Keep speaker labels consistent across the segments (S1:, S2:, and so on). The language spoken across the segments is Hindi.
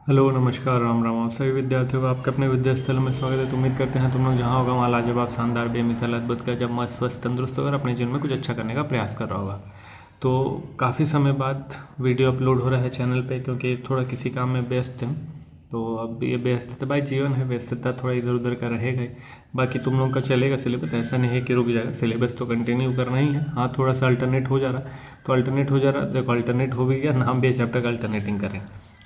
S1: हेलो नमस्कार राम राम। आप सभी विद्यार्थियों का आपके अपने विद्यास्थल में स्वागत है। तो उम्मीद करते हैं तुम लोग जहाँ होगा वहाँ लाजवाब शानदार बेमिसाल अद्भुत का जब मस्त स्वस्थ तंदुरुस्त होकर अपने जीवन में कुछ अच्छा करने का प्रयास कर रहा होगा। तो काफ़ी समय बाद वीडियो अपलोड हो रहा है चैनल पे, क्योंकि थोड़ा किसी काम में व्यस्त थे। तो अब ये व्यस्तता भाई जीवन है, व्यस्तता थोड़ा इधर उधर का रहेगा ही। बाकी तुम लोग का चलेगा सिलेबस, ऐसा नहीं है कि रुक जाएगा। सिलेबस तो कंटिन्यू करना ही है। हाँ, थोड़ा सा अल्टरनेट हो जा रहा है, तो अल्टरनेट हो जा रहा है। देखो, अल्टरनेट हो भी गया, नाम भी है चैप्टर का अल्टरनेटिंग करें।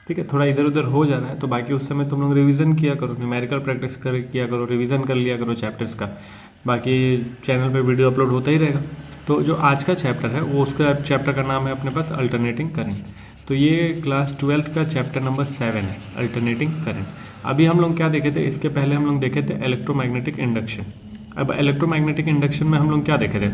S1: ठीक है, थोड़ा इधर उधर हो जा रहा है, तो बाकी उस समय तुम लोग रिवीजन किया करो, न्यूमेरिकल प्रैक्टिस कर किया करो, रिवीजन कर लिया करो चैप्टर्स का। बाकी चैनल पे वीडियो अपलोड होता ही रहेगा। तो जो आज का चैप्टर है वो उसका चैप्टर का नाम है अपने पास अल्टरनेटिंग करंट। तो ये क्लास 12th का चैप्टर नंबर 7 है, अल्टरनेटिंग करंट। अभी हम लोग क्या देखे थे, इसके पहले हम लोग देखे थे इलेक्ट्रोमैग्नेटिक इंडक्शन। अब इलेक्ट्रोमैग्नेटिक इंडक्शन में हम लोग क्या देखे थे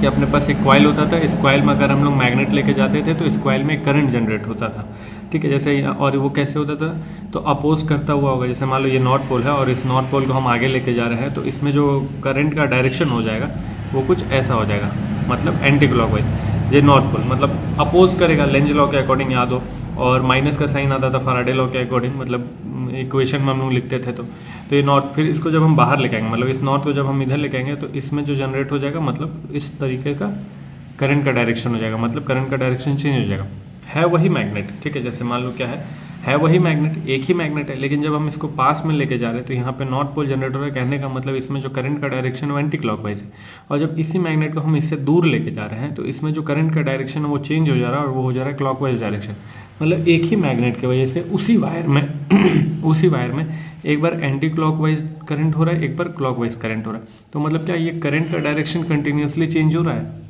S1: कि अपने पास एक कॉइल होता था। इस कॉइल में अगर हम लोग मैग्नेट लेके जाते थे तो इस कॉइल में करंट जनरेट होता था। ठीक है, जैसे और वो कैसे होता था, तो अपोज करता हुआ होगा। जैसे मान लो ये नॉर्थ पोल है और इस नॉर्थ पोल को हम आगे लेके जा रहे हैं, तो इसमें जो करंट का डायरेक्शन हो जाएगा वो कुछ ऐसा हो जाएगा, मतलब एंटी क्लॉकवाइज। ये नॉर्थ पोल मतलब अपोज करेगा लेंज लॉ के अकॉर्डिंग, याद हो। और माइनस का साइन आता था फैराडे लॉ के अकॉर्डिंग, मतलब इक्वेशन में हम लोग लिखते थे। तो ये नॉर्थ, फिर इसको जब हम बाहर लेके आएंगे, मतलब इस नॉर्थ को जब हम इधर लेके आएंगे, तो इसमें जो जनरेट हो जाएगा मतलब इस तरीके का करंट का डायरेक्शन हो जाएगा, मतलब करंट का डायरेक्शन चेंज हो जाएगा। है वही मैग्नेट, ठीक है। जैसे मान लो क्या है वही मैग्नेट, एक ही मैग्नेट है, लेकिन जब हम इसको पास में लेके जा रहे हैं तो यहाँ पे नॉर्थ पोल जनरेट हो रहा है। कहने का मतलब इसमें जो करंट का डायरेक्शन है एंटी क्लॉकवाइज है। और जब इसी मैग्नेट को हम इससे दूर लेके जा रहे हैं तो इसमें जो करंट का डायरेक्शन है वो चेंज हो जा रहा है, और वो हो जा रहा है क्लॉकवाइज डायरेक्शन। मतलब एक ही मैग्नेट की वजह से उसी वायर में उसी वायर में एक बार एंटी क्लॉकवाइज करंट हो रहा है, एक बार क्लॉकवाइज करंट हो रहा है। तो मतलब क्या ये करंट का डायरेक्शन कंटिन्यूसली चेंज हो रहा है,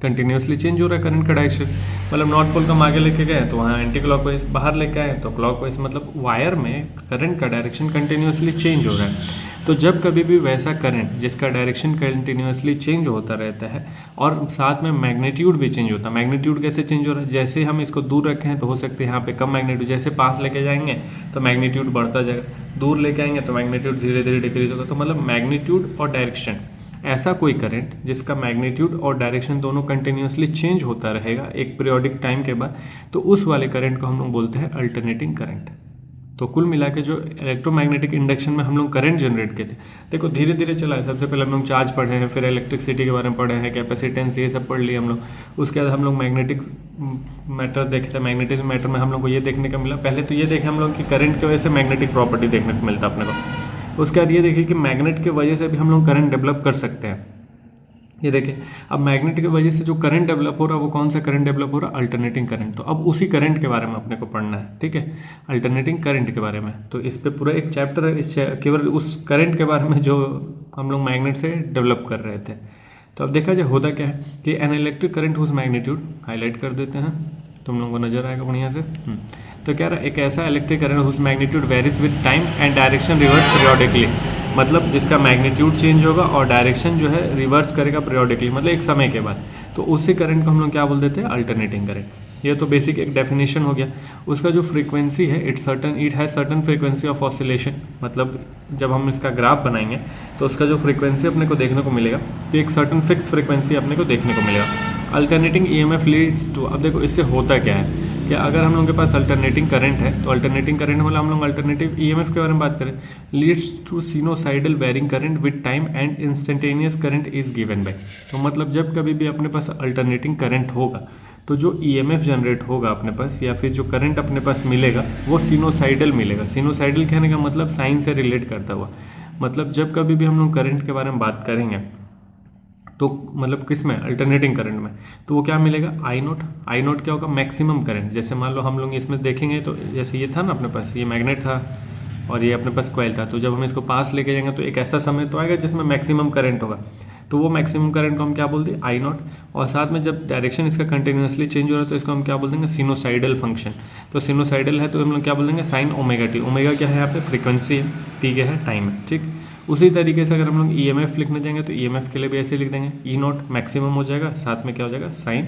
S1: कंटिन्यूसली चेंज हो रहा है करंट का डायरेक्शन। मतलब नॉर्थ पोल को हम आगे लेके गए तो वहाँ एंटी क्लॉकवाइज, बाहर लेके आए तो क्लॉकवाइज, मतलब वायर में करंट का डायरेक्शन कंटिन्यूसली चेंज हो रहा है। तो जब कभी भी वैसा करंट जिसका डायरेक्शन कंटिन्यूसली चेंज होता रहता है और साथ में मैग्नीट्यूड भी चेंज होता है। मैग्नीट्यूड कैसे चेंज हो रहा है, जैसे हम इसको दूर रखे हैं तो हो सकते हैं यहाँ पे कम मैग्नीट्यूड, जैसे पास लेके जाएंगे तो मैग्नीट्यूड बढ़ता जाएगा, दूर लेके आएंगे तो मैग्नीट्यूड धीरे धीरे डिक्रीज होगा। तो मतलब मैग्नीट्यूड और डायरेक्शन, ऐसा कोई करंट जिसका मैग्नीट्यूड और डायरेक्शन दोनों कंटिन्यूसली चेंज होता रहेगा एक पीरियोडिक टाइम के बाद, तो उस वाले करंट को हम लोग बोलते हैं अल्टरनेटिंग करंट। तो कुल मिला के जो इलेक्ट्रोमैग्नेटिक इंडक्शन में हम लोग करंट जनरेट किए थे, देखो धीरे धीरे चला है। सबसे पहले हम लोग चार्ज पढ़े हैं, फिर इलेक्ट्रिसिटी के बारे में पढ़े हैं, कैपेसिटेंस, ये सब पढ़ लिए हम लोग। उसके बाद हम लोग मैग्नेटिक मैटर देखे थे। मैग्नेटिज्म मैटर में हम लोग को ये देखने का मिला, पहले तो ये देखे हम लोग कि करंट की वजह से मैग्नेटिक प्रॉपर्टी देखने को मिलता अपने को। उसके बाद ये देखिए कि मैग्नेट की वजह से भी हम लोग करंट डेवलप कर सकते हैं। ये देखिए, अब मैग्नेट की वजह से जो करंट डेवलप हो रहा है वो कौन सा करंट डेवलप हो रहा है, अल्टरनेटिंग करंट। तो अब उसी करंट के बारे में अपने को पढ़ना है, ठीक है, अल्टरनेटिंग करंट के बारे में। तो इस पे पूरा एक चैप्टर है, केवल उस करंट के बारे में जो हम लोग मैग्नेट से डेवलप कर रहे थे। तो अब देखा जाए होता क्या है कि an electric current whose magnitude, highlight कर देते हैं, तुम लोगों को नजर आएगा बढ़िया से। तो क्या रहा, एक ऐसा electric current whose magnitude varies with time and direction reverse periodically, मतलब जिसका मैग्नीट्यूड चेंज होगा और डायरेक्शन जो है रिवर्स करेगा पीरियोडिकली, मतलब एक समय के बाद। तो उसी करंट को हम लोग क्या बोल देते हैं, अल्टरनेटिंग करंट। ये तो बेसिक एक डेफिनेशन हो गया। उसका जो फ्रीक्वेंसी है, it has certain frequency of oscillation, मतलब जब हम इसका ग्राफ बनाएंगे तो उसका जो फ्रीक्वेंसी अपने को देखने को मिलेगा तो एक सर्टन फिक्स फ्रीक्वेंसी अपने को देखने को मिलेगा। अल्टरनेटिंग ईएमएफ लीड्स टू, अब देखो इससे होता क्या है कि अगर हम लोगों के पास अल्टरनेटिंग करंट है तो अल्टरनेटिंग करंट मतलब हम लोग अल्टरनेटिव ईएमएफ के बारे में बात करें, leads to sinusoidal varying current with time and instantaneous current is given by. तो मतलब जब कभी भी अपने पास अल्टरनेटिंग करंट होगा तो जो ईएमएफ जनरेट होगा अपने पास, या फिर जो करंट अपने पास मिलेगा वो सिनोसाइडल मिलेगा। सिनोसाइडल कहने का मतलब साइन से रिलेट करता हुआ, मतलब जब कभी भी हम लोग करंट के बारे में बात करेंगे तो मतलब किस में, अल्टरनेटिंग करंट में, तो वो क्या मिलेगा, आई नोट। आई नोट क्या होगा, मैक्सिमम करंट। जैसे मान लो हम लोग इसमें देखेंगे तो जैसे ये था ना अपने पास, ये मैग्नेट था और ये अपने पास कॉइल था, तो जब हम इसको पास लेके जाएंगे तो एक ऐसा समय तो आएगा जिसमें मैक्सिमम करंट होगा। तो वो मैक्सिमम करंट को हम क्या बोलते हैं, आई नॉट। और साथ में जब डायरेक्शन इसका कंटिन्यूसली चेंज हो रहा है तो इसको हम क्या बोल देंगे, सिनोसाइडल फंक्शन। तो सिनोसाइडल है तो हम लोग क्या बोल देंगे, साइन ओमेगा टी। ओमेगा क्या है यहाँ पे, फ्रीक्वेंसी है, टी क्या है, टाइम है, ठीक। उसी तरीके से अगर हम लोग ईएमएफ लिखने जाएंगे तो ईएमएफ के लिए भी ऐसे लिख देंगे, ई नॉट मैक्सिमम हो जाएगा, साथ में क्या हो जाएगा, साइन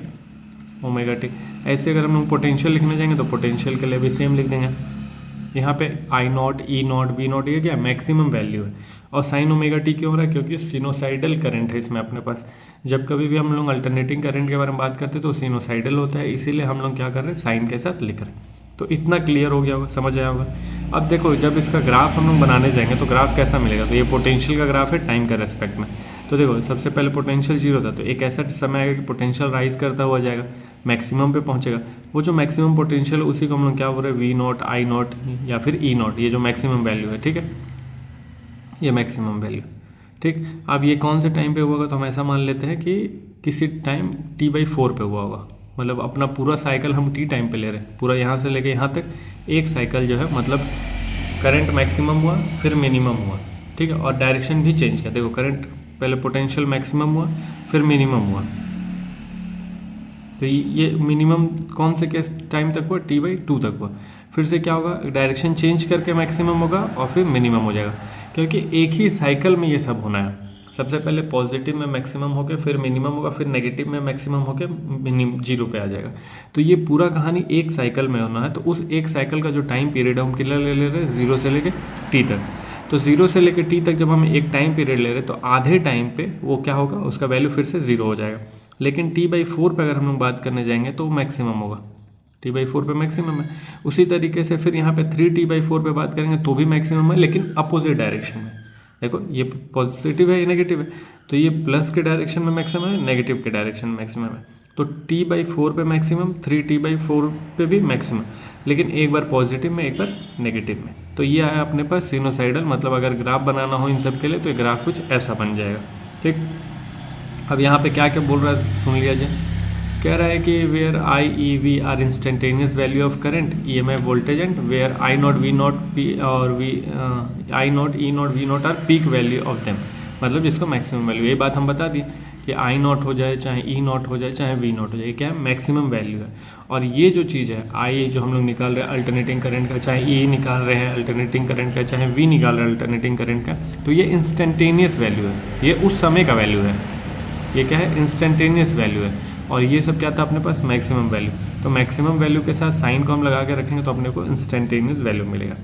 S1: ओमेगा टी। ऐसे अगर हम लोग पोटेंशियल लिखने जाएंगे तो पोटेंशियल के लिए भी सेम लिख देंगे। यहाँ पे I naught, E naught, V naught, ये क्या मैक्सिमम वैल्यू है। और साइन ओमेगा टी क्यों हो रहा है, क्योंकि सिनोसाइडल करंट है इसमें अपने पास। जब कभी भी हम लोग अल्टरनेटिंग करंट के बारे में बात करते हैं तो सिनोसाइडल होता है, इसीलिए हम लोग क्या कर रहे हैं, साइन के साथ लिख रहे हैं। तो इतना क्लियर हो गया होगा, समझ आया होगा। अब देखो जब इसका ग्राफ हम लोग बनाने जाएंगे तो ग्राफ कैसा मिलेगा, तो ये पोटेंशियल का ग्राफ है टाइम का रेस्पेक्ट में। तो देखो सबसे पहले पोटेंशियल 0 था, तो एक ऐसा समय आएगा कि पोटेंशियल राइज करता हुआ जाएगा, मैक्सिमम पे पहुंचेगा। वो जो मैक्सिमम पोटेंशियल है उसी को हम लोग क्या बोल रहे हैं, वी नॉट, आई नॉट या फिर ई नॉट, ये जो मैक्सिमम वैल्यू है, ठीक है, ये मैक्सिमम वैल्यू, ठीक। अब ये कौन से टाइम पे हुआ होगा, तो हम ऐसा मान लेते हैं कि किसी टाइम t/4 पे हुआ होगा, मतलब अपना पूरा साइकिल हम t टाइम पे ले रहे हैं, पूरा यहाँ से लेके यहाँ तक एक साइकिल जो है, मतलब करंट मैक्सिमम हुआ फिर मिनिमम हुआ, ठीक है, और डायरेक्शन भी चेंज किया। देखो करंट पहले पोटेंशियल मैक्सिमम हुआ फिर मिनिमम हुआ, तो ये मिनिमम कौन से केस टाइम तक हुआ, t/2 तक हुआ। फिर से क्या होगा, डायरेक्शन चेंज करके मैक्सिमम होगा और फिर मिनिमम हो जाएगा, क्योंकि एक ही साइकिल में ये सब होना है। सबसे पहले पॉजिटिव में मैक्सिमम होकर फिर मिनिमम होगा, फिर नेगेटिव में मैक्सिमम होकर मिनिमम 0 पे आ जाएगा। तो ये पूरा कहानी एक साइकिल में होना है। तो उस एक साइकिल का जो टाइम पीरियड है हम कितना ले रहे हैं, 0 से लेके t तक। तो 0 से लेकर t तक जब हम एक टाइम पीरियड ले रहे हैं तो आधे टाइम पे वो क्या होगा, उसका वैल्यू फिर से 0 हो जाएगा। लेकिन t/4 पे अगर हम लोग बात करने जाएंगे तो मैक्सिमम होगा, t/4 पे मैक्सिमम है। उसी तरीके से फिर यहाँ पे 3t/4 पे बात करेंगे तो भी मैक्सिमम है, लेकिन अपोजिट डायरेक्शन में। देखो ये पॉजिटिव है, ये नेगेटिव है, तो ये प्लस के डायरेक्शन में मैक्सिमम है, नेगेटिव के डायरेक्शन में मैक्सिमम है। तो t/4 पे मैक्सिमम, 3t/4 पे भी मैक्सिमम, लेकिन एक बार पॉजिटिव में एक बार नेगेटिव में। तो ये आया अपने पास सिनोसाइडल, मतलब अगर ग्राफ बनाना हो इन सब के लिए तो ये ग्राफ कुछ ऐसा बन जाएगा, ठीक। अब यहाँ पे क्या क्या बोल रहा है सुन लिया जाए। कह रहा है कि where I E V are instantaneous value of current, E M F voltage, and where I naught V naught P और V I naught E naught V naught are peak value of them, मतलब जिसको मैक्सिमम वैल्यू। ये बात हम बता दिए कि आई नॉट हो जाए, चाहे ई नॉट हो जाए, चाहे वी नॉट हो जाए, क्या है, मैक्सिमम वैल्यू है। और ये जो चीज़ है आई जो हम लोग निकाल रहे हैं अल्टरनेटिंग करंट का, चाहे ई निकाल रहे हैं अल्टरनेटिंग करंट का, चाहे वी निकाल रहे हैं अल्टरनेटिंग करंट का, तो ये इंस्टेंटेनियस वैल्यू है, ये उस समय का वैल्यू है। ये क्या है, इंस्टेंटेनियस वैल्यू है। और ये सब क्या था अपने पास, मैक्सिमम वैल्यू। तो मैक्सिमम वैल्यू के साथ साइन को हम लगा के रखेंगे तो अपने को इंस्टेंटेनियस वैल्यू मिलेगा।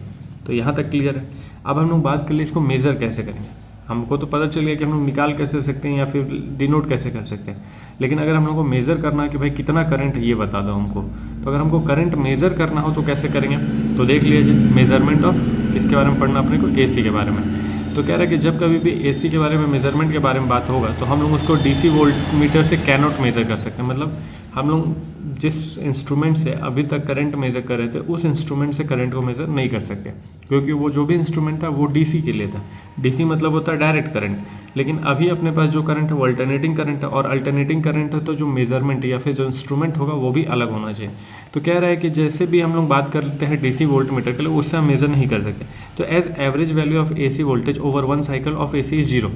S1: तो यहाँ तक क्लियर है। अब हम लोग बात कर लिए इसको मेज़र कैसे करेंगे। हमको तो पता चल गया कि हम लोग निकाल कैसे सकते हैं या फिर डिनोट कैसे कर सकते हैं, लेकिन अगर हम लोग को मेज़र करना है कि भाई कितना करंट है ये बता दो हमको, तो अगर हमको करंट मेज़र करना हो तो कैसे करेंगे, तो देख लीजिए मेज़रमेंट ऑफ किसके बारे में पढ़ना अपने को, AC के बारे में। तो कह रहा है कि जब कभी भी AC के बारे में मेजरमेंट के बारे में बात होगा तो हम लोग उसको DC वोल्ट मीटर से कैन नॉट मेज़र कर सकते हैं। मतलब हम लोग जिस इंस्ट्रूमेंट से अभी तक करंट मेज़र कर रहे थे उस इंस्ट्रूमेंट से करंट को मेज़र नहीं कर सकते, क्योंकि वो जो भी इंस्ट्रूमेंट था वो DC के लिए था। DC मतलब होता है डायरेक्ट करंट, लेकिन अभी अपने पास जो करंट है वो अल्टरनेटिंग करंट है, और अल्टरनेटिंग करंट है तो जो मेजरमेंट या फिर जो इंस्ट्रूमेंट होगा वो भी अलग होना चाहिए। तो कह रहा है कि जैसे भी हम लोग बात करते हैं DC वोल्ट मीटर के लिए, उससे हम मेज़र नहीं कर सकते। तो as average value of AC voltage over one cycle of AC is 0।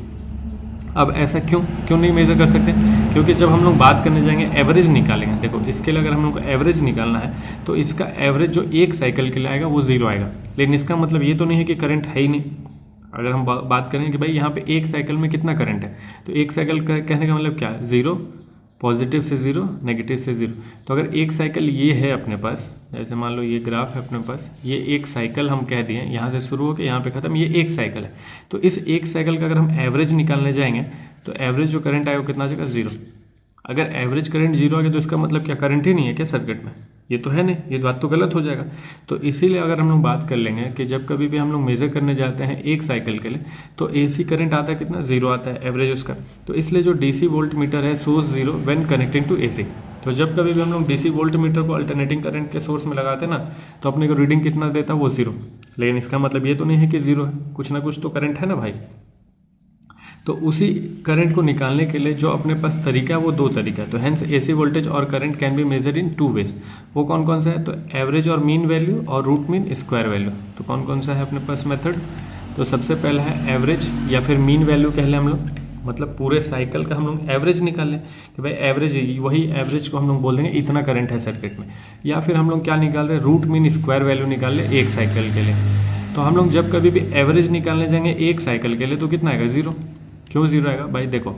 S1: अब ऐसा क्यों नहीं मेज़र कर सकते, क्योंकि जब हम लोग बात करने जाएंगे एवरेज निकालेंगे, देखो इसके लिए अगर हम लोग को एवरेज निकालना है तो इसका एवरेज जो एक साइकिल के लिए आएगा वो 0 आएगा। लेकिन इसका मतलब ये तो नहीं है कि करंट है ही नहीं। अगर हम बात करें कि भाई यहाँ पे एक साइकिल में कितना करंट है, तो एक साइकिल कहने का मतलब क्या है, 0, पॉजिटिव से 0, नेगेटिव से 0। तो अगर एक साइकिल ये है अपने पास, जैसे मान लो ये ग्राफ है अपने पास, ये एक साइकिल हम कह दिए, यहाँ से शुरू होकर यहाँ पे ख़त्म, ये एक साइकिल है। तो इस एक साइकिल का अगर हम एवरेज निकालने जाएंगे तो एवरेज जो करंट आएगा वो कितना आ जाएगा, 0। अगर एवरेज करंट 0 आ गया तो इसका मतलब क्या, करंट ही नहीं है क्या सर्किट में, ये तो है नहीं, ये बात तो गलत हो जाएगा। तो इसीलिए अगर हम लोग बात कर लेंगे कि जब कभी भी हम लोग मेज़र करने जाते हैं एक साइकिल के लिए तो AC करंट आता है कितना, 0 आता है एवरेज उसका। तो इसलिए जो DC वोल्ट मीटर है source 0 when connecting to AC। तो जब कभी भी हम लोग DC वोल्ट मीटर को अल्टरनेटिंग करंट के सोर्स में लगाते हैं ना, तो अपने को रीडिंग कितना देता है, वो 0। लेकिन इसका मतलब ये तो नहीं है कि 0 है, कुछ ना कुछ तो करंट है ना भाई। तो उसी करंट को निकालने के लिए जो अपने पास तरीका है वो 2 तरीका है। तो हेंस AC वोल्टेज और current can be measured in 2 ways. वो कौन कौन सा है, तो एवरेज और मीन वैल्यू और रूट मीन स्क्वायर वैल्यू। तो कौन कौन सा है अपने पास मेथड, तो सबसे पहला है एवरेज या फिर मीन वैल्यू कह लें हम लोग, मतलब पूरे साइकिल का हम लोग एवरेज निकाल लें कि भाई एवरेज, वही एवरेज को हम लोग बोल देंगे इतना करंट है सर्किट में। या फिर हम लोग क्या निकाल रहे हैं, रूट मीन स्क्वायर वैल्यू निकाल लें एक साइकिल के लिए। तो हम लोग जब कभी भी एवरेज निकालने जाएंगे एक साइकिल के लिए तो कितना आएगा, 0। क्यों 0 आएगा भाई, देखो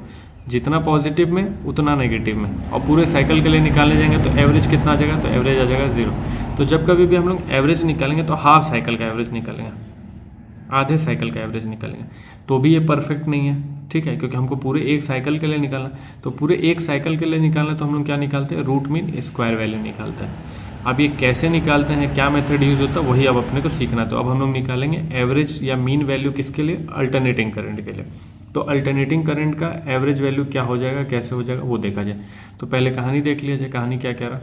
S1: जितना पॉजिटिव में उतना नेगेटिव में, और पूरे साइकिल के लिए निकालने जाएंगे तो एवरेज कितना आ जाएगा, तो एवरेज आ जाएगा 0। तो जब कभी भी हम लोग एवरेज निकालेंगे तो हाफ साइकिल का एवरेज निकालेंगे, आधे साइकिल का एवरेज निकालेंगे, तो भी ये परफेक्ट नहीं है, ठीक है, क्योंकि हमको पूरे एक साइकिल के लिए निकालना। तो पूरे एक साइकिल के लिए निकालना तो हम लोग क्या निकालते हैं, रूट मीन स्क्वायर वैल्यू निकालते हैं। अब ये कैसे निकालते हैं, क्या मेथड यूज़ होता है, वही अब अपने को सीखना है। तो अब हम लोग निकालेंगे एवरेज या मीन वैल्यू किसके लिए, अल्टरनेटिंग करंट के लिए। तो अल्टरनेटिंग करंट का एवरेज वैल्यू क्या हो जाएगा, कैसे हो जाएगा, वो देखा जाए। तो पहले कहानी देख लिया जाए। कहानी क्या कह रहा,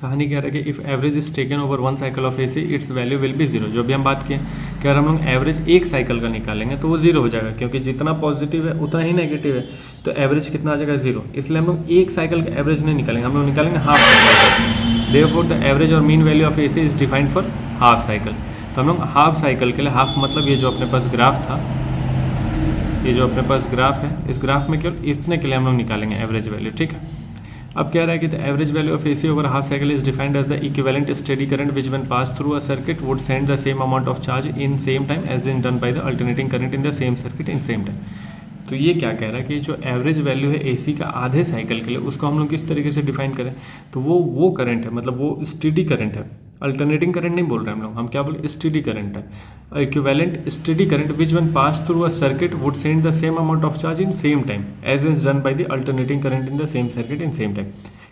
S1: कहानी कह रहा है कि if average is taken over one cycle of AC it's value will be zero. जो भी हम बात किए कि अगर हम लोग एवरेज एक साइकिल का निकालेंगे तो वो जीरो हो जाएगा, क्योंकि जितना पॉजिटिव है उतना ही नेगेटिव है, तो एवरेज कितना आ जाएगा, जीरो। इसलिए हम लोग एक साइकिल का एवरेज नहीं निकालेंगे, हम लोग निकालेंगे half cycle. Therefore the average और mean value of AC is defined for half cycle. तो हम लोग हाफ साइकिल के लिए, हाफ मतलब ये जो अपने पास ग्राफ था, ये जो अपने पास ग्राफ है, इस ग्राफ में केवल इतने के लिए हम लोग निकालेंगे एवरेज वैल्यू, ठीक है। अब कह रहा है कि the average value of AC over half cycle is defined as the equivalent steady current which when pass through a circuit would send the same amount of charge in same time as in done by the alternating current in the same circuit in same time. तो ये क्या कह रहा है कि जो एवरेज वैल्यू है एसी का आधे साइकिल के लिए, उसको हम लोग किस तरीके से डिफाइन करें, तो वो करंट है, मतलब वो स्टेडी करंट है। अल्टरनेटिंग करंट नहीं बोल रहे हम क्या बोल, स्टेडी करंट है। Equivalent steady current which when pass through a circuit would send the same amount of charge in same time as is done by the alternating current in the same circuit in same time.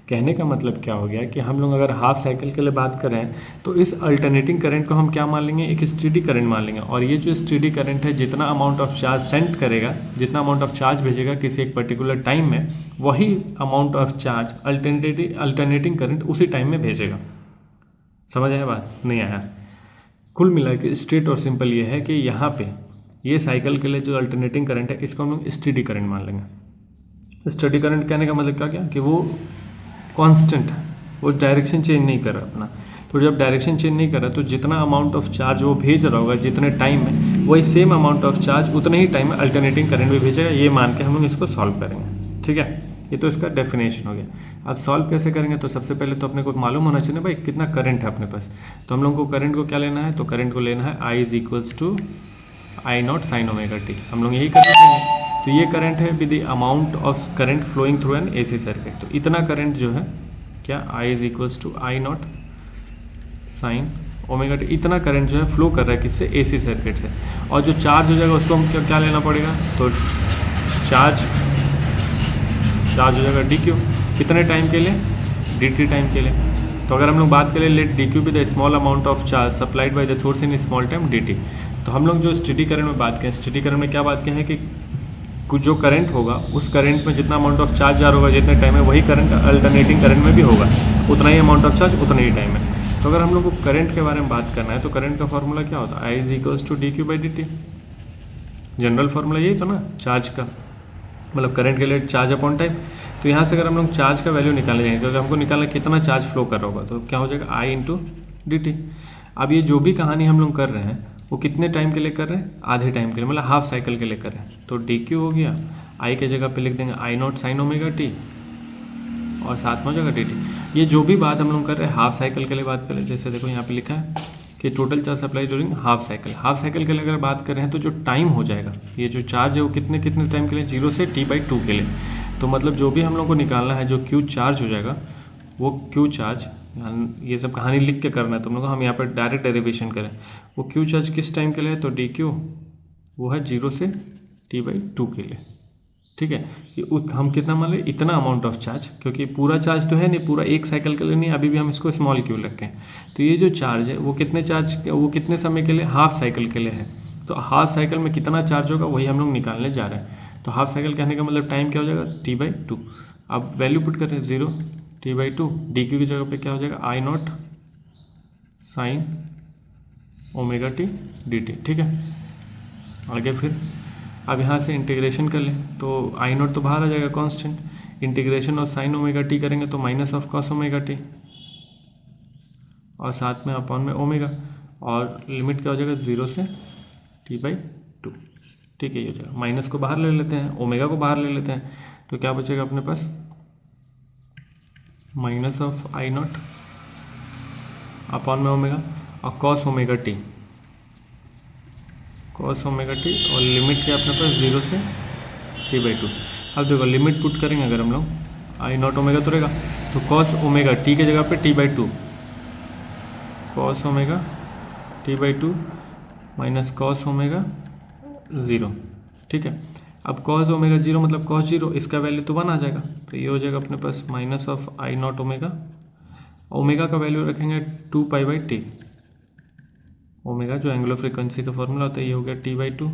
S1: कहने का मतलब क्या हो गया कि हम लोग अगर हाफ साइकिल के लिए बात करें तो इस अल्टरनेटिंग करंट को हम क्या मान लेंगे, एक स्टेडी करंट मान लेंगे। और ये जो स्टेडी करंट है, जितना अमाउंट ऑफ चार्ज सेंड करेगा, जितना अमाउंट ऑफ चार्ज भेजेगा किसी एक पर्टिकुलर टाइम में, वही amount of charge alternating current उसी टाइम में भेजेगा। समझ आया बात, नहीं आया? कुल मिला के स्ट्रेट और सिंपल ये है कि यहाँ पे ये साइकिल के लिए जो अल्टरनेटिंग करंट है, इसको हम लोग स्टेडी करंट मान लेंगे। स्टेडी करंट कहने का मतलब क्या कि वो कांस्टेंट है, वो डायरेक्शन चेंज नहीं कर रहा अपना। तो जब डायरेक्शन चेंज नहीं कर रहा, तो जितना अमाउंट ऑफ चार्ज वो भेज रहा होगा जितने टाइम में, वही सेम अमाउंट ऑफ चार्ज उतने ही टाइम में अल्टरनेटिंग करंट भी भेजेगा। ये मान के हम लोग इसको सॉल्व करेंगे, ठीक है। ये तो इसका डेफिनेशन हो गया। अब सॉल्व कैसे करेंगे, तो सबसे पहले तो अपने को मालूम होना चाहिए भाई कितना करंट है अपने पास। तो हम लोग को करंट को क्या लेना है, तो करंट को लेना है I is equals to I naught sine omega t. हम लोग यही करते हैं। तो ये करंट है with the amount of current flowing through an AC circuit. तो इतना करंट जो है क्या, I is equals to I naught sine omega t, इतना करंट जो है फ्लो कर रहा है किससे, एसी सर्किट से। और जो चार्ज हो जाएगा उसको हम क्या लेना पड़ेगा, तो चार्ज हो जाएगा डी क्यू, कितने टाइम के लिए, डी टी टाइम के लिए। तो अगर हम लोग बात करें let d q be the small amount of charge supplied by the source in small time d t. तो हम लोग जो स्टेडी करंट में बात करें, स्टेडी करंट में क्या बात करें है कि कुछ जो करंट होगा उस करंट में जितना अमाउंट ऑफ चार्ज जा रहा होगा जितने टाइम में, वही करंट अल्टरनेटिंग करंट में भी होगा, उतना ही अमाउंट ऑफ चार्ज उतना ही टाइम में। तो अगर हम लोग को करंट के बारे में बात करना है, तो करंट का फॉर्मूला क्या होता है, I is equals to D Q by D T. General formula यही तो ना चार्ज का, मतलब करंट के लिए चार्ज अपॉन टाइम। तो यहाँ से अगर हम लोग चार्ज का वैल्यू निकालने जाएंगे, क्योंकि हमको निकालना कितना चार्ज फ्लो कर रहा होगा, तो क्या हो जाएगा आई इंटू डी टी। अब ये जो भी कहानी हम लोग कर रहे हैं वो कितने टाइम के लिए कर रहे हैं, आधे टाइम के लिए, मतलब हाफ साइकिल के लिए कर रहे हैं। तो डी क्यू हो गया, आई के जगह पे लिख देंगे आई नॉट साइन ओमेगा टी, और साथ में हो जाएगा डी टी। ये जो भी बात हम लोग कर रहे हैं हाफ साइकिल के लिए बात करें, जैसे देखो यहाँ पे लिखा है कि total charge supply during half cycle. Half cycle के लिए अगर बात कर रहे हैं तो जो टाइम हो जाएगा, ये जो चार्ज है वो कितने टाइम के लिए, 0 से t/2 के लिए। तो मतलब जो भी हम लोग को निकालना है, जो क्यू चार्ज हो जाएगा, वो क्यू चार्ज, ये सब कहानी लिख के करना है तुम लोग, हम यहाँ पर डायरेक्ट डेरिवेशन करें। वो क्यू चार्ज किस टाइम के लिए है, तो डी क्यू वो है 0 से t/2 के लिए, ठीक है। कि हम कितना मान लें, इतना अमाउंट ऑफ चार्ज, क्योंकि पूरा चार्ज तो है नहीं, पूरा एक साइकिल के लिए नहीं, अभी भी हम इसको स्मॉल क्यू रखें। तो ये जो चार्ज है वो कितने समय के लिए, हाफ साइकिल के लिए है। तो हाफ साइकिल में कितना चार्ज होगा वही हम लोग निकालने जा रहे हैं। तो हाफ साइकिल कहने का मतलब टाइम क्या हो जाएगा, t/2। अब वैल्यू पुट कर रहे हैं 0 t/2, डी क्यू की जगह पे क्या हो जाएगा, I naught sine omega T D T, ठीक है। आगे फिर अब यहाँ से इंटीग्रेशन कर लें, तो आई नॉट तो बाहर आ जाएगा constant, integration of sign omega T करेंगे तो minus of cos omega T, और साथ में अपॉन में ओमेगा, और लिमिट क्या हो जाएगा 0 से t/2, ठीक है। ये हो जाएगा, माइनस को बाहर ले लेते हैं, ओमेगा को बाहर ले लेते हैं, तो क्या बचेगा अपने पास, minus of I naught upon में ओमेगा, और कॉस ओमेगा टी, और लिमिट क्या अपने पास 0 से t/2। अब देखो लिमिट पुट करेंगे अगर हम लोग, आई नॉट ओमेगा तो रहेगा, तो कॉस ओमेगा टी के जगह पे t/2, cos omega t/2 minus cos omega 0, ठीक है। अब कॉस ओमेगा 0 मतलब कॉस 0, इसका वैल्यू तो 1 आ जाएगा, तो ये हो जाएगा अपने पास minus of I naught omega, omega का वैल्यू रखेंगे 2π/t। ओमेगा जो एंगुलर फ्रीक्वेंसी का फॉर्मूला होता है ये हो गया t/2,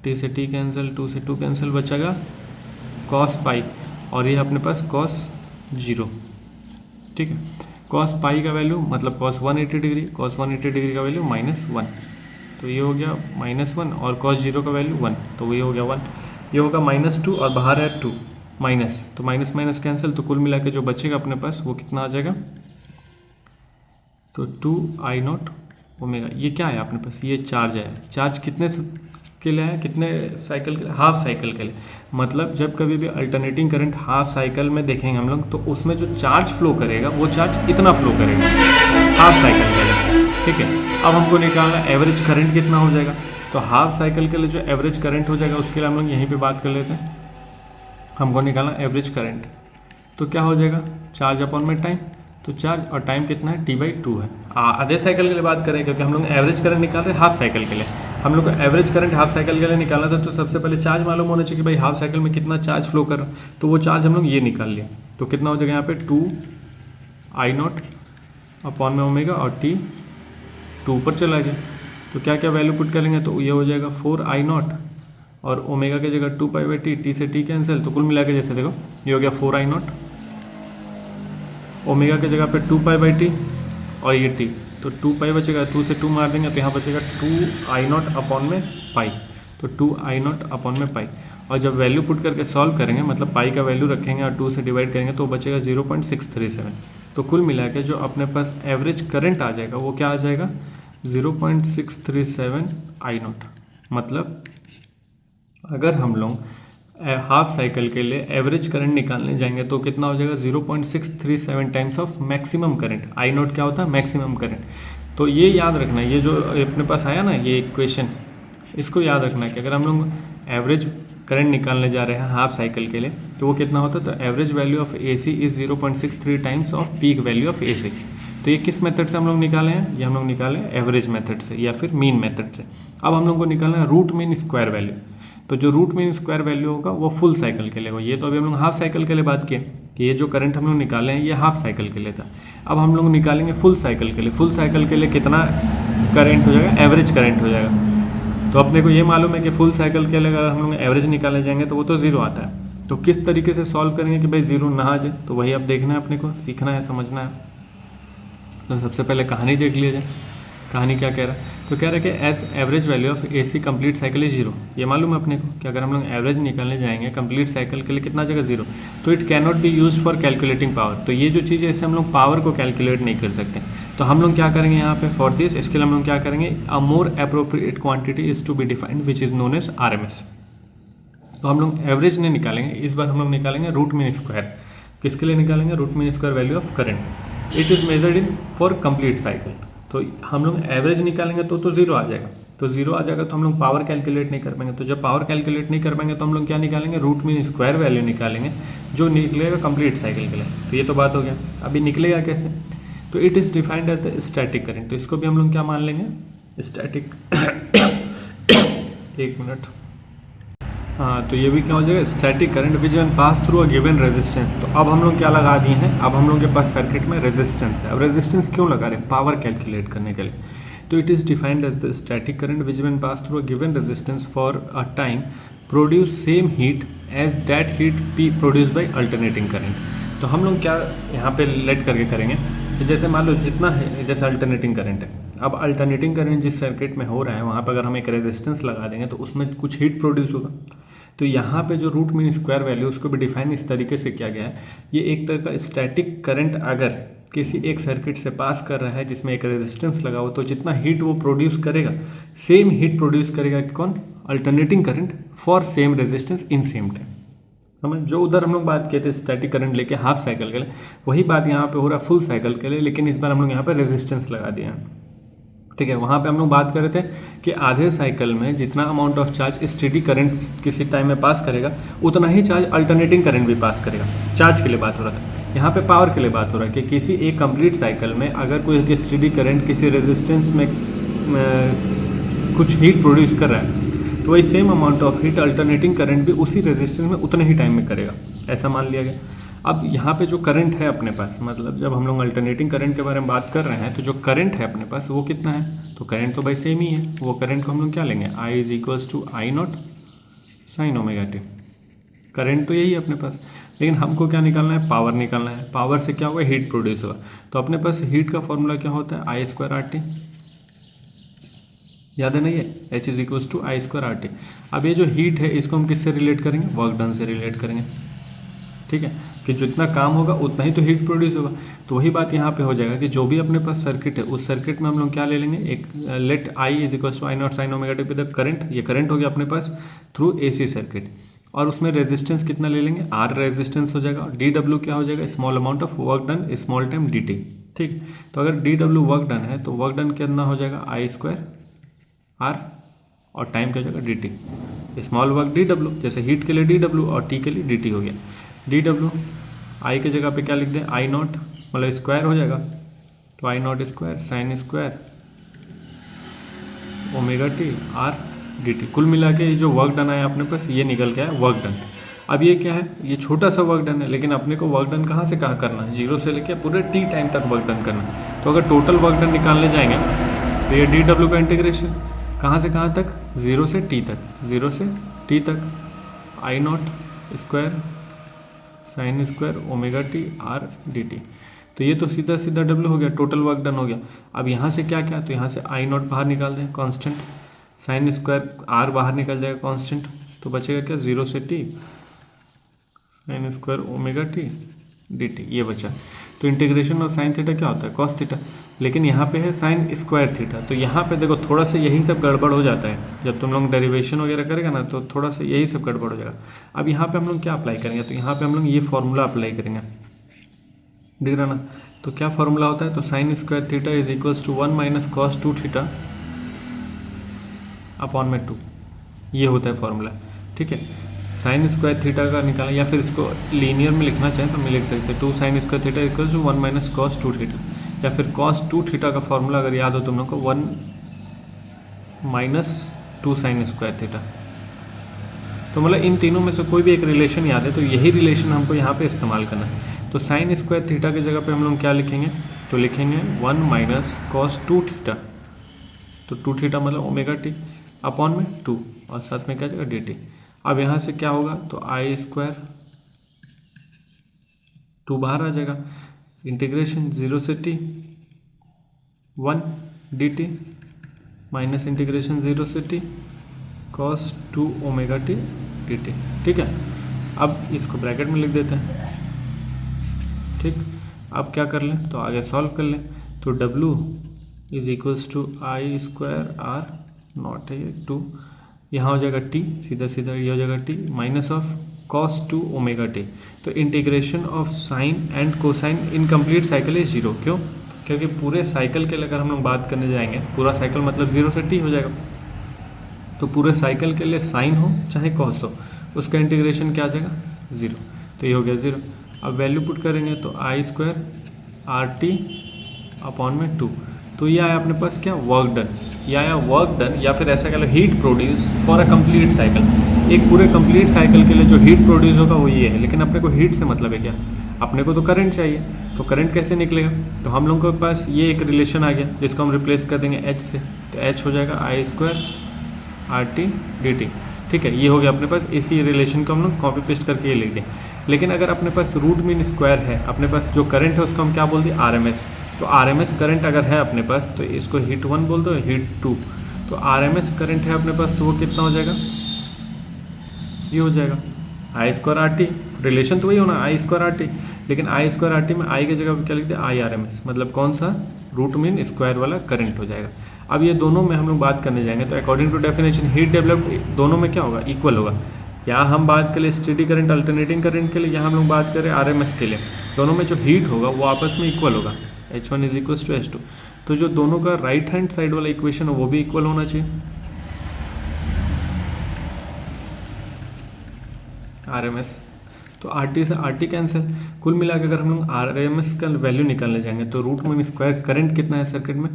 S1: t से t कैंसिल, 2 से 2 कैंसिल, बचेगा cos पाई, और ये अपने पास cos 0। ठीक है, cos पाई का वैल्यू मतलब cos 180 डिग्री, cos 180 डिग्री का वैल्यू -1, तो ये हो गया -1, और cos 0 का वैल्यू 1, तो ये हो गया 1, ये होगा -2 और बाहर है 2 माइनस, तो माइनस माइनस कैंसिल, तो कुल मिला के जो बचेगा अपने पास वो कितना आ जाएगा, तो 2I0 ओमेगा। ये क्या है अपने पास, ये चार्ज है। चार्ज कितने के लिए है, कितने साइकिल के लिए, हाफ साइकिल के लिए। मतलब जब कभी भी अल्टरनेटिंग करंट हाफ साइकिल में देखेंगे हम लोग, तो उसमें जो चार्ज फ्लो करेगा वो चार्ज इतना फ्लो करेगा हाफ साइकिल के लिए। ठीक है, अब हमको निकालना एवरेज करंट कितना हो जाएगा, तो हाफ साइकिल के लिए जो एवरेज करंट हो जाएगा उसके लिए हम लोग यहीं पे बात कर लेते हैं। हमको निकालना एवरेज करंट, तो क्या हो जाएगा, चार्ज अपॉन में टाइम, तो चार्ज और टाइम कितना है, t/2 है। आधे साइकिल के लिए बात करें, क्योंकि हम लोग एवरेज करंट निकाल रहे हैं हाफ साइकिल के लिए। हम लोग को एवरेज करंट हाफ साइकिल के लिए निकालना था, तो सबसे पहले चार्ज मालूम होना चाहिए कि भाई हाफ साइकिल में कितना चार्ज फ्लो कर रहा है, तो वो चार्ज हम लोग ये निकाल लिया। तो कितना हो जाएगा यहाँ पे 2I0 अपॉन में ओमेगा, और t 2 पर चला गया, तो क्या क्या वैल्यू पुट करेंगे, तो ये हो जाएगा 4I0 और ओमेगा की जगह 2π/t, t से t कैंसिल, तो कुल मिला के जैसे देखो ये हो गया 4I0, ओमेगा की जगह पे 2π/t और ये t, तो 2π बचेगा, 2 से 2 मार देंगे तो यहाँ बचेगा 2I0 अपॉन में पाई, तो 2I0 अपॉन में पाई। और जब वैल्यू पुट करके सॉल्व करेंगे, मतलब पाई का वैल्यू रखेंगे और 2 से डिवाइड करेंगे, तो बचेगा 0.637। तो कुल मिला के जो अपने पास एवरेज करंट आ जाएगा वो क्या आ जाएगा, 0.637I0। मतलब अगर हम लोग हाफ साइकिल के लिए एवरेज करंट निकालने जाएंगे तो कितना हो जाएगा, 0.637 times of maximum current. I0 क्या होता है, मैक्सिमम करंट। तो ये याद रखना है, ये जो अपने पास आया ना ये इक्वेशन, इसको याद रखना है कि अगर हम लोग एवरेज करंट निकालने जा रहे हैं हाफ साइकिल के लिए, तो वो कितना होता है, तो average value of AC is 0.63 times off peak value of AC। तो ये किस मेथड से हम लोग निकाले हैं, ये हम लोग निकाले हैं एवरेज मेथड से या फिर मीन मेथड से। अब हम लोग को निकालना है रूट मीन स्क्वायर वैल्यू। तो जो रूट मीन स्क्वायर वैल्यू होगा वो फुल साइकिल के लिए होगा। ये तो अभी हम लोग हाफ साइकिल के लिए बात किए कि ये जो करंट हम लोग निकाले हैं ये हाफ साइकिल के लिए था। अब हम लोग निकालेंगे फुल साइकिल के लिए। फुल साइकिल के लिए कितना करंट हो जाएगा, एवरेज करंट हो जाएगा। तो अपने को ये मालूम है कि फुल साइकिल के लिए अगर हम लोग एवरेज निकाले जाएंगे तो वो तो जीरो आता है। तो किस तरीके से सॉल्व करेंगे कि भाई जीरो ना आ जाए, तो वही अब देखना है, अपने को सीखना है, समझना है। तो सबसे पहले कहानी देख लिया जाए। कहानी क्या कह रहा है, तो कह रहा है कि as average value of AC complete cycle is zero. ये मालूम है अपने को कि अगर हम लोग एवरेज निकालने जाएंगे कंप्लीट साइकिल के लिए कितना जगह जीरो, तो it can not be used for calculating power. तो ये जो चीज़ है इससे हम लोग पावर को कैलकुलेट नहीं कर सकते। तो हम लोग क्या करेंगे यहाँ पे फॉर दिस, इसके लिए हम लोग क्या करेंगे, a more appropriate quantity is to be defined which is known as RMS। तो हम लोग एवरेज नहीं निकालेंगे, इस बार हम लोग निकालेंगे रूट मीन स्क्वायर। किसके लिए निकालेंगे, root mean square value of current. It is measured in for complete cycle. तो हम लोग एवरेज निकालेंगे तो जीरो आ जाएगा। तो जीरो आ जाएगा तो हम लोग पावर कैलकुलेट नहीं कर पाएंगे। तो जब पावर कैलकुलेट नहीं कर पाएंगे तो हम लोग क्या निकालेंगे, रूट मीन स्क्वायर वैल्यू निकालेंगे जो निकलेगा कंप्लीट साइकिल के लिए। तो ये तो बात हो गया। अभी निकलेगा कैसे, तो it is defined as the static current. तो इसको भी हम लोग क्या मान लेंगे, स्टैटिक। एक मिनट, हाँ, तो ये भी क्या हो जाएगा, static current which can pass through a given resistance. तो अब हम लोग क्या लगा दिए हैं, अब हम लोग के पास सर्किट में रेजिस्टेंस है। अब रेजिस्टेंस क्यों लगा रहे हैं, पावर कैलकुलेट करने के लिए। तो it is defined as the static current which can pass through a given resistance for a time produce same heat as that heat be produce by alternating current. तो हम लोग क्या यहाँ पे लेट करके करेंगे, तो जैसे मान लो जितना है, जैसे अल्टरनेटिंग करंट है, अब अल्टरनेटिंग करंट जिस सर्किट में हो रहा है वहाँ पर अगर हम एक रेजिस्टेंस लगा देंगे तो उसमें कुछ हीट प्रोड्यूस होगा। तो यहाँ पे जो रूट मीन स्क्वायर वैल्यू उसको भी डिफाइन इस तरीके से किया गया है। ये एक तरह का स्टैटिक करंट अगर किसी एक सर्किट से पास कर रहा है जिसमें एक रेजिस्टेंस लगा हो, तो जितना हीट वो प्रोड्यूस करेगा सेम हीट प्रोड्यूस करेगा कि कौन, alternating current for same resistance in same time. समझ, जो उधर हम लोग बात किए थे स्टैटिक करंट लेके हाफ साइकिल के लिए, वही बात यहाँ पे हो रहा है फुल साइकिल के लिए, लेकिन इस बार हम लोग यहाँ पे रेजिस्टेंस लगा दिया है। ठीक है, वहाँ पे हम लोग बात कर रहे थे कि आधे साइकिल में जितना amount of charge steady current किसी टाइम में पास करेगा उतना ही चार्ज अल्टरनेटिंग करंट भी पास करेगा। चार्ज के लिए बात हो रहा था, यहाँ पे पावर के लिए बात हो रहा है कि किसी एक कंप्लीट साइकिल में अगर कोई स्टेडी करंट किसी रेजिस्टेंस में कुछ हीट प्रोड्यूस कर रहा है, तो वही same amount of heat alternating current भी उसी रेजिस्टेंस में उतने ही टाइम में करेगा, ऐसा मान लिया गया। अब यहाँ पे जो करंट है अपने पास, मतलब जब हम लोग अल्टरनेटिंग करंट के बारे में बात कर रहे हैं तो जो करंट है अपने पास वो कितना है, तो करंट तो भाई सेम ही है। वो करंट को हम लोग क्या लेंगे, I is equals to I naught sine omega t. Current तो यही है अपने पास, लेकिन हमको क्या निकालना है, पावर निकालना है। पावर से क्या होगा, हीट प्रोड्यूस होगा। तो अपने पास हीट का फॉर्मूला क्या होता है, आई स्क्वायर आर टी, याद है ना ये, H is equals to I square R T. अब ये जो हीट है इसको हम किससे रिलेट करेंगे, वर्क डन से रिलेट करेंगे। ठीक है, कि जितना काम होगा उतना ही तो हीट प्रोड्यूस होगा। तो वही बात यहाँ पे हो जाएगा कि जो भी अपने पास सर्किट है उस सर्किट में हम लोग क्या ले लेंगे, एक let I is equals to I naught sine omega t पे द करंट, ये करंट हो गया अपने पास थ्रू AC सर्किट, और उसमें रेजिस्टेंस कितना ले लेंगे, R रेजिस्टेंस हो जाएगा। DW क्या हो जाएगा, small amount of work done small time DT। ठीक, तो अगर DW वर्क डन है तो वर्क डन कितना हो जाएगा, आई स्क्वायर R, और टाइम क्या हो जाएगा DT। स्मॉल वर्क DW, जैसे हीट के लिए DW और T के लिए DT हो गया। DW आई की जगह पे क्या लिख दें, आई नॉट, मतलब स्क्वायर हो जाएगा, तो I naught square sine square omega T R DT। कुल मिला के जो वर्क डन आया अपने पास ये निकल गया है वर्क डन। अब ये क्या है, ये छोटा सा वर्क डन है, लेकिन अपने को वर्क डन कहाँ से कहाँ करना है, 0 से लेकर पूरे T टाइम तक वर्क डन करना है। तो अगर टोटल वर्क डन निकालने जाएंगे तो ये DW का इंटीग्रेशन कहाँ से कहाँ तक, 0 से T तक, 0 से T तक I naught square sine square omega T R DT। तो ये तो सीधा सीधा W हो गया, टोटल वर्क डन हो गया। अब यहाँ से क्या क्या, तो यहाँ से आई नॉट बाहर निकाल दें कांस्टेंट, साइन स्क्वायर R बाहर निकल जाएगा कांस्टेंट, तो बचेगा क्या, 0 से T sign square omega T DT, ये बचा। तो इंटीग्रेशन ऑफ साइन थीटा क्या होता है, कॉस थीटा, लेकिन यहाँ पे है साइन स्क्वायर थीटा। तो यहाँ पे देखो थोड़ा सा यही सब गड़बड़ हो जाता है, जब तुम लोग डेरिवेशन वगैरह करेगा ना तो थोड़ा सा यही सब गड़बड़ हो जाएगा। अब यहाँ पे हम लोग क्या अप्लाई करेंगे, तो यहाँ पे हम लोग ये फॉर्मूला अप्लाई करेंगे, दिख रहा ना। तो क्या फॉर्मूला होता है, तो sine square theta is equals to 1 minus cos 2 theta upon में 2, ये होता है फॉर्मूला। ठीक है, साइन स्क्वायर थीटा का निकाला, या फिर इसको लीनियर में लिखना चाहें तो मैं लिख सकते हैं 2 sine square theta equals to 1 minus cos 2 theta, या फिर कॉस 2 थीटा का फॉर्मूला अगर याद हो तुम लोग को 1 माइनस 2 साइन स्क्वायर थीटा। तो मतलब इन तीनों में से कोई भी एक रिलेशन याद है तो यही रिलेशन हमको यहाँ पे इस्तेमाल करना है। तो साइन स्क्वायर थीटा की जगह पे हम लोग क्या लिखेंगे, तो लिखेंगे 1 माइनस कॉस 2 थीटा, तो 2 थीटा मतलब ओमेगा टी अपॉन में 2, और साथ में क्या जाएगा DT। अब यहाँ से क्या होगा, तो आई स्क्वायर 2 बाहर आ जाएगा, इंटीग्रेशन 0 से T 1 DT माइनस इंटीग्रेशन 0 से T cos 2 omega T DT। ठीक है, अब इसको ब्रैकेट में लिख देते हैं। ठीक, अब क्या कर लें, तो आगे सॉल्व कर लें, तो W is equals to I square R naught है ये 2, यहाँ हो जाएगा T, सीधा सीधा ये हो जाएगा T minus of cos 2 omega T. तो integration of sine and cosine in complete cycle is 0। क्यों, क्योंकि पूरे साइकिल के लिए अगर हम लोग बात करने जाएंगे, पूरा साइकिल मतलब 0 से T हो जाएगा, तो पूरे साइकिल के लिए साइन हो चाहे कॉस हो उसका इंटीग्रेशन क्या आ जाएगा, 0। तो ये हो गया 0। अब वैल्यू पुट करेंगे तो आई स्क्वायर आर टी अपॉन में 2, तो ये आया अपने पास क्या, वर्क डन। ये आया वर्क डन, या फिर ऐसा कह low heat produce for a complete cycle. एक पूरे कंप्लीट साइकिल के लिए जो हीट प्रोड्यूस होगा वो ये है, लेकिन अपने को हीट से मतलब है क्या, अपने को तो करंट चाहिए। तो करंट कैसे निकलेगा, तो हम लोगों के पास ये एक रिलेशन आ गया जिसको हम रिप्लेस कर देंगे H से, तो H हो जाएगा आई स्क्वायर आर टी DT। ठीक है, ये हो गया अपने पास, इसी रिलेशन को हम लोग कॉपी पेस्ट करके ये लिख दें। लेकिन अगर अपने पास रूट मीन स्क्वायर है, अपने पास जो करंट है उसको हम क्या बोल दिए, RMS। तो RMS करंट अगर है अपने पास तो इसको हीट 1 बोल दो, हीट 2। तो RMS करंट है अपने पास तो वो कितना हो जाएगा, ये हो जाएगा आई स्क्वायर आर टी। रिलेशन तो वही होना आई स्क्वायर आर टी, लेकिन आई स्क्वायर आर टी में आई की जगह पर क्या लिख दिया, IRMS, मतलब कौन सा, रूट मीन स्क्वायर वाला करंट हो जाएगा। अब ये दोनों में हम लोग बात करने जाएंगे तो according to definition heat developed दोनों में क्या होगा, इक्वल होगा। यहाँ हम बात करें स्टेडी करंट अल्टरनेटिंग करंट के लिए, यहाँ हम लोग बात करें RMS के लिए, दोनों में जो हीट होगा वो आपस में इक्वल होगा, H1 is equal to H2। तो जो दोनों का राइट हैंड साइड वाला इक्वेशन है वो भी इक्वल होना चाहिए। RMS तो RT से RT कैंसिल, कुल मिला के अगर हम लोग RMS का वैल्यू निकालने जाएंगे तो रूट मीन स्क्वायर करंट कितना है सर्किट में,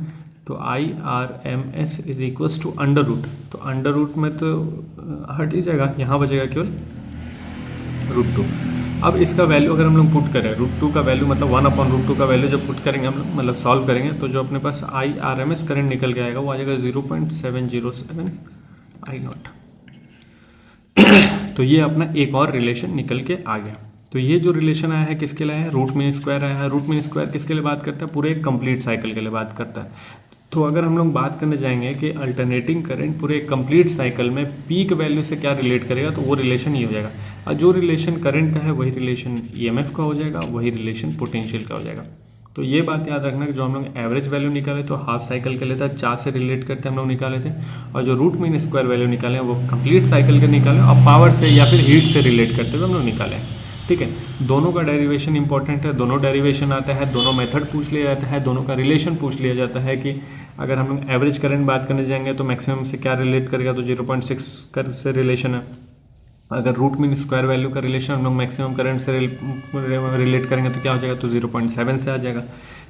S1: तो IRMS is equals to under root. तो अंडर रूट में तो हट ही जाएगा, यहाँ बचेगा केवल √2। अब इसका वैल्यू अगर हम लोग पुट करें √2 का वैल्यू मतलब 1/√2 का वैल्यू जब पुट करेंगे हम लोग मतलब सॉल्व करेंगे तो जो अपने पास IRMS करंट निकल के आएगा वो आ जाएगा 0.707 I0। तो ये अपना एक और रिलेशन निकल के आ गया। तो ये जो रिलेशन आया है किसके लिए आया है, रूट मीन स्क्वायर आया है। रूट मीन स्क्वायर किसके लिए बात करता है, पूरे एक कंप्लीट साइकिल के लिए बात करता है। तो अगर हम लोग बात करने जाएंगे कि अल्टरनेटिंग करंट पूरे कंप्लीट साइकिल में पीक वैल्यू से क्या रिलेट करेगा, तो वो रिलेशन ये हो जाएगा। और जो रिलेशन करंट का है वही रिलेशन ईएमएफ का हो जाएगा, वही रिलेशन पोटेंशियल का हो जाएगा। तो ये बात याद रखना कि जो हम लोग एवरेज वैल्यू निकाले तो हाफ साइकिल के लिए था, चार्ज से रिलेट करते हम लोग निकाले थे, और जो रूट मीन स्क्वायर वैल्यू निकाले वो कंप्लीट साइकिल के निकाले और पावर से या फिर हीट से रिलेट करते हुए हम लोग निकाले। ठीक है, दोनों का डेरिवेशन इंपॉर्टेंट है, दोनों डेरिवेशन आता है, दोनों मेथड पूछ लिया जाता है, दोनों का रिलेशन पूछ लिया जाता है कि अगर हम लोग एवरेज करंट बात करने जाएंगे तो मैक्सिमम से क्या रिलेट करेगा, तो 0.6 का से रिलेशन है। अगर रूट मीन स्क्वायर वैल्यू का रिलेशन हम लोग मैक्सिमम करंट से रिलेट करेंगे तो क्या हो जाएगा, तो 0.7 से आ जाएगा।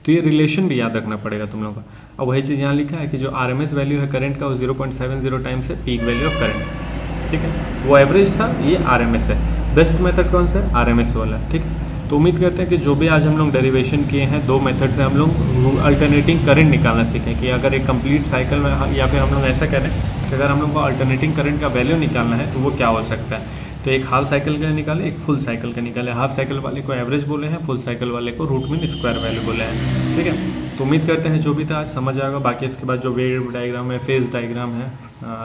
S1: तो ये रिलेशन भी याद रखना पड़ेगा तुम लोगों का। और वही चीज़ यहाँ लिखा है कि जो RMS वैल्यू है करंट का वो 0.70 टाइम्स है पीक वैल्यू ऑफ करंट। ठीक है, वो एवरेज था, ये RMS है। बेस्ट मेथड कौन सा है, RMS वाला। ठीक है, तो उम्मीद करते हैं कि जो भी आज हम लोग डेरिवेशन किए हैं दो मेथड से हम लोग अल्टरनेटिंग करंट निकालना सीखें कि अगर एक कंप्लीट साइकिल में, या फिर हम लोग ऐसा करें कि अगर हम लोग को अल्टरनेटिंग करंट का वैल्यू निकालना है तो वो क्या हो सकता है। तो एक हाफ साइकिल का निकाले, एक फुल साइकिल का निकाले। हाफ साइकिल वाले को एवरेज बोले हैं, फुल साइकिल वाले को रूट मीन स्क्वायर वैल्यू बोले हैं। ठीक है, तो उम्मीद करते हैं जो भी था आज समझ आएगा। बाकी इसके बाद जो वेव डायग्राम है, फेज डायग्राम है,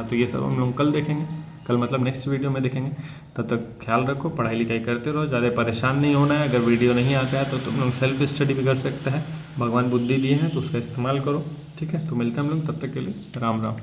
S1: तो ये सब हम लोग कल देखेंगे, कल मतलब नेक्स्ट वीडियो में देखेंगे। तब तक ख्याल रखो, पढ़ाई लिखाई करते रहो, ज़्यादा परेशान नहीं होना है। अगर वीडियो नहीं आता है तो तुम लोग सेल्फ स्टडी भी कर सकते हैं, भगवान बुद्धि दिए हैं तो उसका इस्तेमाल करो। ठीक है, तो मिलते हैं हम लोग, तब तक के लिए राम राम।